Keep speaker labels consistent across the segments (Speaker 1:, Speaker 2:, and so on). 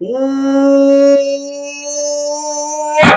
Speaker 1: What's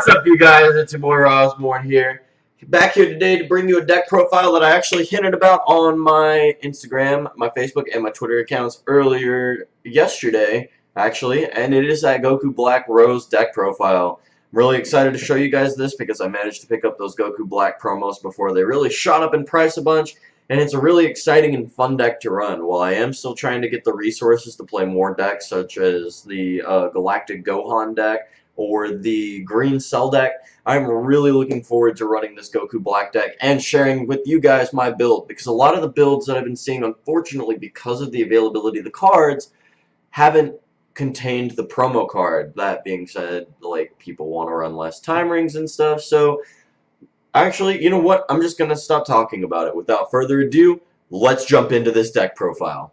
Speaker 1: up, you guys? It's your boy Osborne here. Back here today to bring you a deck profile that I actually hinted about on my Instagram, my Facebook, and my Twitter accounts earlier yesterday, actually. And it is that Goku Black Rose deck profile. I'm really excited to show you guys this because I managed to pick up those Goku Black promos before they really shot up in price a bunch. And it's a really exciting and fun deck to run. While I am still trying to get the resources to play more decks, such as the Galactic Gohan deck or the Green Cell deck, I'm really looking forward to running this Goku Black deck and sharing with you guys my build. Because a lot of the builds that I've been seeing, unfortunately, because of the availability of the cards, haven't contained the promo card. That being said, like, people want to run less time rings and stuff, so actually, you know what? I'm just going to stop talking about it. Without further ado, let's jump into this deck profile.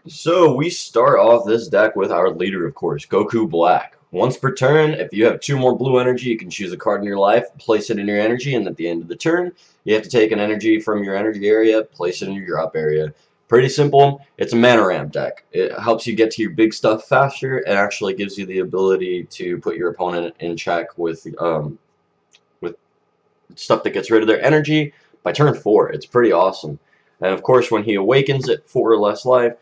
Speaker 1: So, we start off this deck with our leader, of course, Goku Black. Once per turn, if you have 2 more blue energy, you can choose a card in your life, place it in your energy, and at the end of the turn, you have to take an energy from your energy area, place it in your drop area. Pretty simple. It's a mana ramp deck. It helps you get to your big stuff faster and actually gives you the ability to put your opponent in check with stuff that gets rid of their energy by turn 4. It's pretty awesome. And of course, when he awakens at 4 or less life,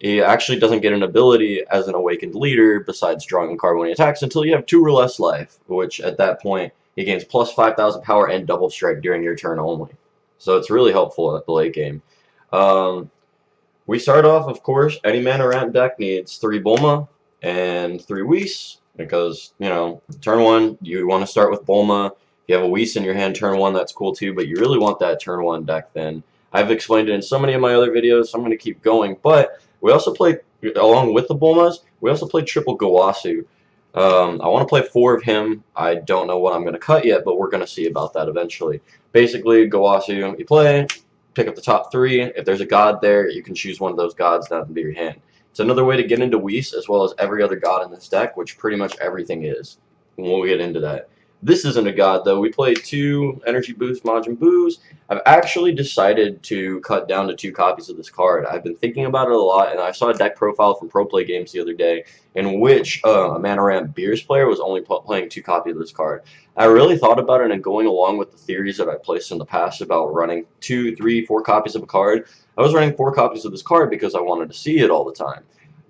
Speaker 1: he actually doesn't get an ability as an awakened leader besides drawing a card when he attacks until you have 2 or less life, which at that point he gains plus 5,000 power and double strike during your turn only. So it's really helpful at the late game. We start off, of course, any mana ramp deck needs 3 Bulma and 3 Whis, because, you know, turn 1, you want to start with Bulma. If you have a Whis in your hand turn 1, that's cool too, but you really want that turn 1 deck then. I've explained it in so many of my other videos, so I'm going to keep going, but we also play, along with the Bulmas, we also play triple Gowasu. I want to play 4 of him. I don't know what I'm going to cut yet, but we're going to see about that eventually. Basically, Gowasu, you play, pick up the top 3. If there's a god there, you can choose one of those gods down to be your hand. It's another way to get into Whis as well as every other god in this deck, which pretty much everything is. And we'll get into that. This isn't a god, though. We play 2 Energy Boost Majin Boos. I've actually decided to cut down to 2 copies of this card. I've been thinking about it a lot, and I saw a deck profile from Pro Play Games the other day in which a Mana Ramp Beers player was only playing 2 copies of this card. I really thought about it, and going along with the theories that I placed in the past about running 2, 3, 4 copies of a card, I was running 4 copies of this card because I wanted to see it all the time.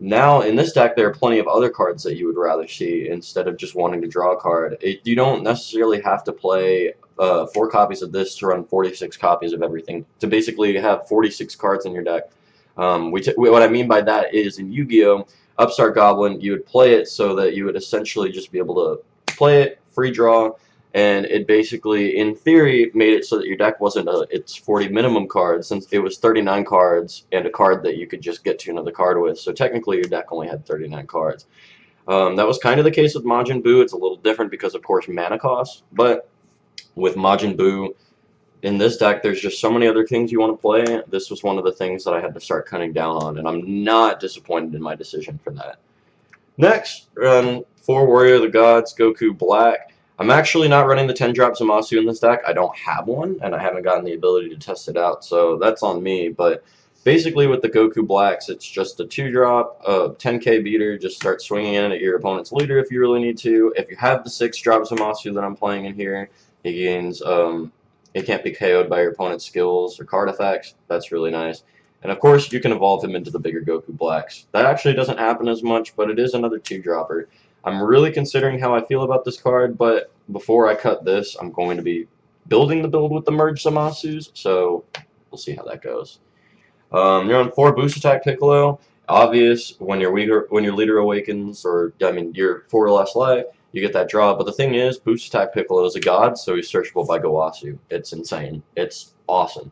Speaker 1: Now, in this deck, there are plenty of other cards that you would rather see instead of just wanting to draw a card. You don't necessarily have to play 4 copies of this to run 46 copies of everything, to basically have 46 cards in your deck. What I mean by that is, in Yu-Gi-Oh! Upstart Goblin, you would play it so that you would essentially just be able to play it, free draw, and it basically, in theory, made it so that your deck wasn't its 40 minimum cards, since it was 39 cards and a card that you could just get to another card with. So technically, your deck only had 39 cards. That was kind of the case with Majin Buu. It's a little different because, of course, mana costs. But with Majin Buu, in this deck, there's just so many other things you want to play. This was one of the things that I had to start cutting down on, and I'm not disappointed in my decision for that. Next, run 4 Warrior of the Gods, Goku Black. I'm actually not running the 10-drop Zamasu in this deck. I don't have one, and I haven't gotten the ability to test it out, so that's on me. But basically with the Goku Blacks, it's just a 2-drop, 10k beater. Just start swinging in at your opponent's leader if you really need to. If you have the 6-drop Zamasu that I'm playing in here, he gains, it can't be KO'd by your opponent's skills or card effects. That's really nice. And of course, you can evolve him into the bigger Goku Blacks. That actually doesn't happen as much, but it is another 2-dropper. I'm really considering how I feel about this card, but before I cut this, I'm going to be building the build with the Merged Zamasus, so we'll see how that goes. You're on 4 Boost Attack Piccolo. Obvious, when your leader awakens, or, I mean, you're 4 or less life, you get that draw. But the thing is, Boost Attack Piccolo is a god, so he's searchable by Gowasu. It's insane. It's awesome.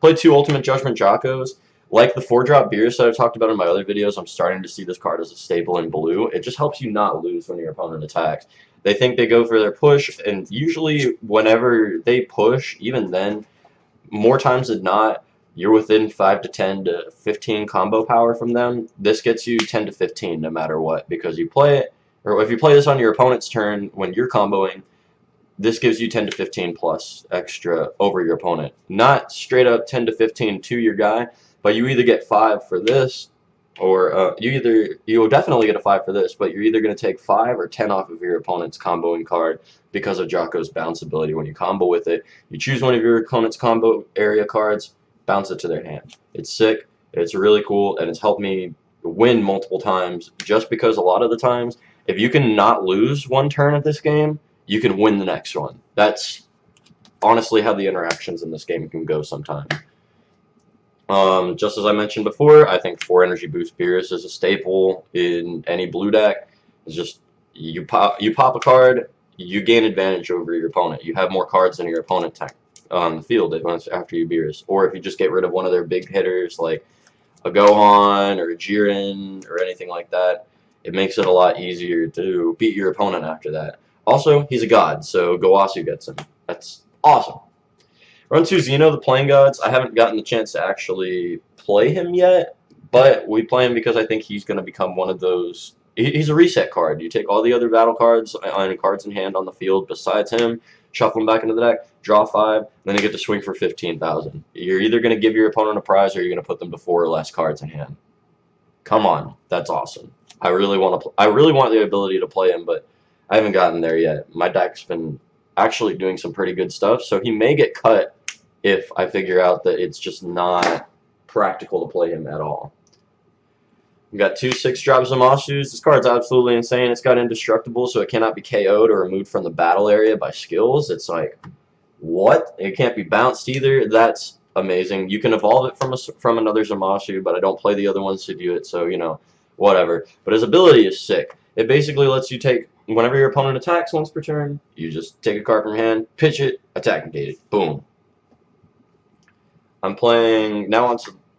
Speaker 1: Play 2 Ultimate Judgment Jocos. Like the 4-drop Beers that I've talked about in my other videos, I'm starting to see this card as a staple in blue. It just helps you not lose when your opponent attacks. They think they go for their push, and usually whenever they push, even then, more times than not, you're within 5 to 10 to 15 combo power from them. This gets you 10 to 15 no matter what, because you play it, or if you play this on your opponent's turn when you're comboing, this gives you 10 to 15 plus extra over your opponent. Not straight up 10 to 15 to your guy, but you either get 5 for this, Or you will definitely get a 5 for this, but you're either going to take 5 or 10 off of your opponent's comboing card because of Jocko's bounce ability. When you combo with it, you choose one of your opponent's combo area cards, bounce it to their hand. It's sick, it's really cool, and it's helped me win multiple times just because a lot of the times, if you can not lose one turn at this game, you can win the next one. That's honestly how the interactions in this game can go sometimes. Just as I mentioned before, I think 4 energy boost Beerus is a staple in any blue deck. It's just you pop a card, you gain advantage over your opponent. You have more cards than your opponent on the field after you Beerus. Or if you just get rid of one of their big hitters like a Gohan or a Jiren or anything like that, it makes it a lot easier to beat your opponent after that. Also, he's a god, so Gowasu gets him. That's awesome. Run 2 Xeno, the Playing Gods. I haven't gotten the chance to actually play him yet, but we play him because I think he's going to become one of those. He's a reset card. You take all the other battle cards and cards in hand on the field besides him, shuffle them back into the deck, draw 5, then you get to swing for 15,000. You're either going to give your opponent a prize or you're going to put them to 4 or less cards in hand. Come on, that's awesome. I really want to. I really want the ability to play him, but I haven't gotten there yet. My deck's been actually doing some pretty good stuff, so he may get cut if I figure out that it's just not practical to play him at all. We got 2 6-drop Zamasus. This card's absolutely insane. It's got indestructible, so it cannot be KO'd or removed from the battle area by skills. It's like, what? It can't be bounced either. That's amazing. You can evolve it from another Zamasu, but I don't play the other ones to do it, so, you know, whatever. But his ability is sick. It basically lets you take, whenever your opponent attacks once per turn, you just take a card from hand, pitch it, attack negated. Boom. I'm playing, now on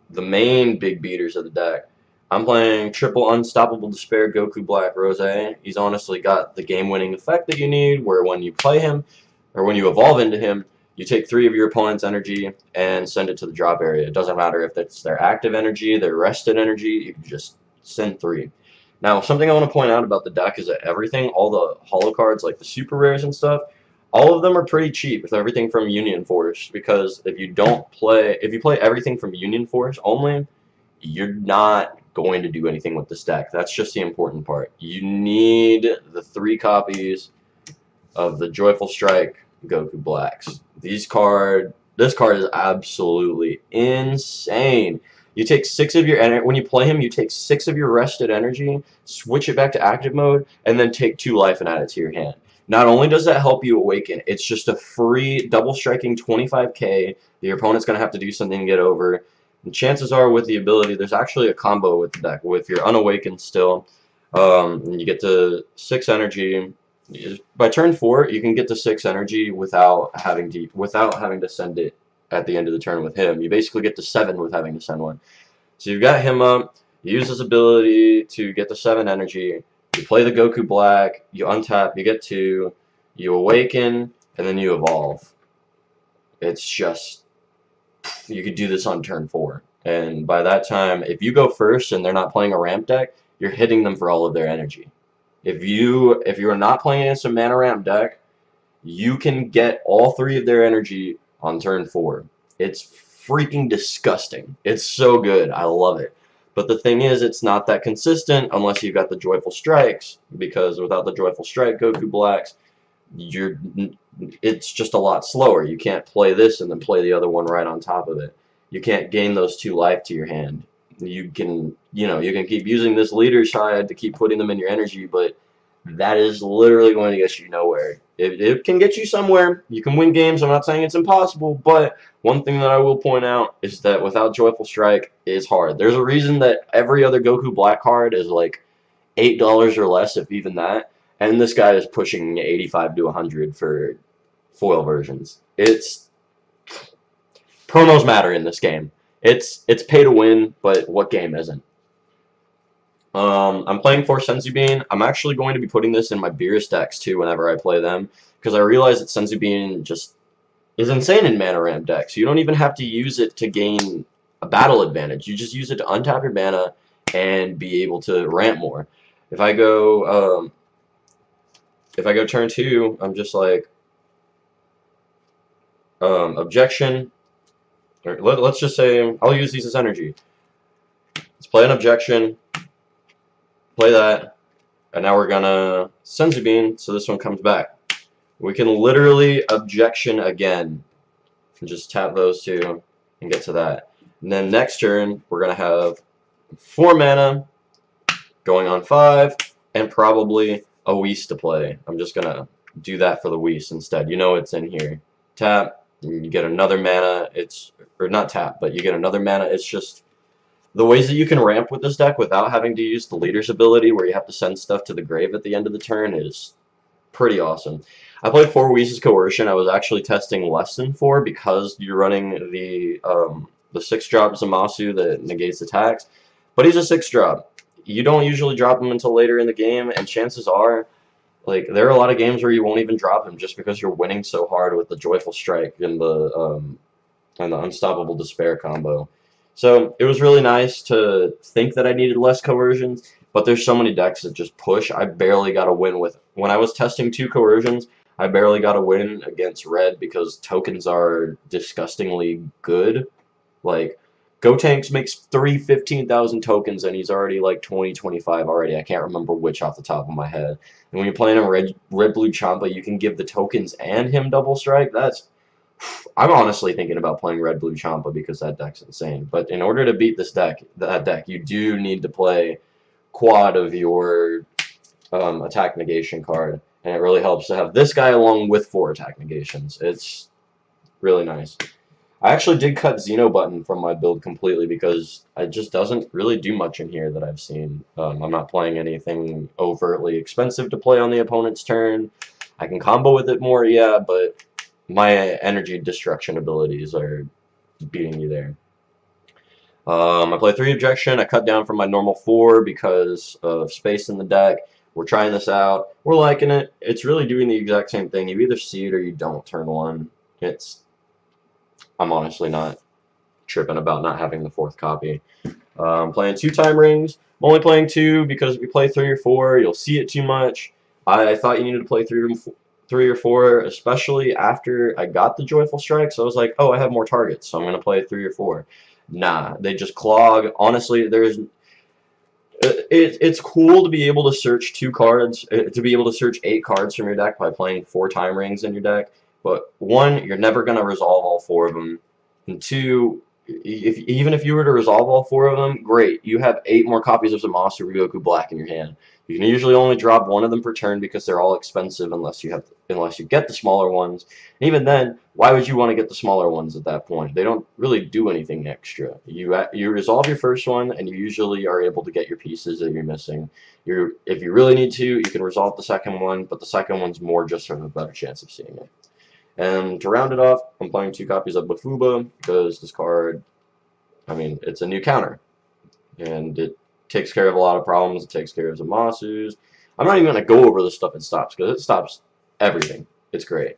Speaker 1: the main big beaters of the deck. I'm playing triple Unstoppable Despair Goku Black Rose. He's honestly got the game-winning effect that you need, where when you play him, or when you evolve into him, you take 3 of your opponent's energy and send it to the drop area. It doesn't matter if it's their active energy, their rested energy, you can just send 3. Now, something I want to point out about the deck is that everything, all the holo cards, like the super rares and stuff, all of them are pretty cheap with everything from Union Force, because if you play everything from Union Force only, you're not going to do anything with this deck. That's just the important part. You need the 3 copies of the Joyful Strike Goku Blacks. This card is absolutely insane. You take 6 of your energy, when you play him, you take 6 of your rested energy, switch it back to active mode, and then take 2 life and add it to your hand. Not only does that help you awaken, it's just a free double striking 25k that your opponent's going to have to do something to get over. And chances are with the ability, there's actually a combo with the deck. With your unawakened still, you get to 6 energy. By turn 4, you can get to 6 energy without having to send it at the end of the turn with him. You basically get to 7 with having to send one. So you've got him up, you use his ability to get to 7 energy, you play the Goku Black, you untap, you get 2, you awaken, and then you evolve. It's just, you could do this on turn 4. And by that time, if you go first and they're not playing a ramp deck, you're hitting them for all of their energy. If you're not playing against a mana ramp deck, you can get all 3 of their energy on turn 4. It's freaking disgusting. It's so good. I love it. But the thing is, it's not that consistent unless you've got the Joyful Strikes, because without the Joyful Strike Goku Blacks, it's just a lot slower. You can't play this and then play the other one right on top of it. You can't gain those 2 life to your hand. You can keep using this leader side to keep putting them in your energy, but that is literally going to get you nowhere. It can get you somewhere. You can win games. I'm not saying it's impossible, but one thing that I will point out is that without Joyful Strike, it's hard. There's a reason that every other Goku Black card is like $8 or less, if even that, and this guy is pushing 85 to 100 for foil versions. Promos matter in this game. It's pay to win, but what game isn't? I'm playing for Senzu. I'm actually going to be putting this in my Beerus decks too whenever I play them, because I realize that Senzu just is insane in mana ramp decks. You don't even have to use it to gain a battle advantage. You just use it to untap your mana and be able to ramp more. If I go turn 2, I'm just like objection. Or let's just say I'll use these as energy. Let's play an objection, play that, and now we're gonna Senzu Bean, so this one comes back. We can literally objection again. And just tap those two and get to that. And then next turn, we're gonna have 4 mana, going on 5, and probably a Whis to play. I'm just gonna do that for the Whis instead. You know it's in here. Tap, and you get another mana. Or not tap, but you get another mana. It's just the ways that you can ramp with this deck without having to use the leader's ability where you have to send stuff to the grave at the end of the turn is pretty awesome. I played 4 Whis' Coercion. I was actually testing less than 4 because you're running the 6-drop Zamasu that negates attacks. But he's a 6-drop. You don't usually drop him until later in the game, and chances are, like, there are a lot of games where you won't even drop him just because you're winning so hard with the Joyful Strike and the Unstoppable Despair combo. So it was really nice to think that I needed less coercions, but there's so many decks that just push. I barely got a win with. When I was testing 2 coercions, I barely got a win against red because tokens are disgustingly good. Like, Gotenks makes 15,000 tokens, and he's already like 20, 25 already. I can't remember which off the top of my head. And when you're playing a red-blue Champa, you can give the tokens and him double strike. I'm honestly thinking about playing red-blue Champa because that deck's insane. But in order to beat that deck, you do need to play quad of your attack negation card. And it really helps to have this guy along with 4 attack negations. It's really nice. I actually did cut Xeno Button from my build completely because it just doesn't really do much in here that I've seen. I'm not playing anything overtly expensive to play on the opponent's turn. I can combo with it more, yeah, but my energy destruction abilities are beating me there. I play 3 objection. I cut down from my normal 4 because of space in the deck. We're trying this out. We're liking it. It's really doing the exact same thing. You either see it or you don't turn 1. I'm honestly not tripping about not having the 4th copy. I'm playing 2 time rings. I'm only playing 2 because if you play 3 or 4, you'll see it too much. I thought you needed to play 3 or 4, especially after I got the Joyful Strike. So I was like, oh, I have more targets, so I'm going to play 3 or 4. Nah, they just clog. Honestly, it's cool to be able to search 2 cards, to be able to search 8 cards from your deck by playing 4 time rings in your deck. But 1, you're never going to resolve all 4 of them. And 2, even if you were to resolve all 4 of them, great. You have 8 more copies of Zamasu or Goku Black in your hand. You can usually only drop 1 of them per turn because they're all expensive unless you get the smaller ones. And even then, why would you want to get the smaller ones at that point? They don't really do anything extra. You resolve your first one, and you usually are able to get your pieces that you're missing. If you really need to, you can resolve the second one, but the second one's more just to have a better chance of seeing it. And to round it off, I'm playing 2 copies of Bafuba because this card, I mean, it's a new counter. And it takes care of a lot of problems. It takes care of Zamasu's. I'm not even going to go over the stuff it stops because it stops everything. It's great.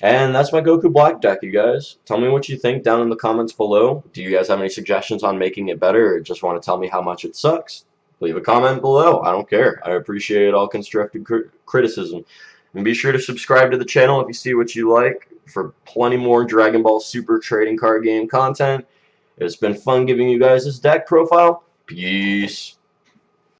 Speaker 1: And that's my Goku Black deck, you guys. Tell me what you think down in the comments below. Do you guys have any suggestions on making it better or just want to tell me how much it sucks? Leave a comment below. I don't care. I appreciate all constructive criticism. And be sure to subscribe to the channel if you see what you like for plenty more Dragon Ball Super trading card game content. It's been fun giving you guys this deck profile. Peace.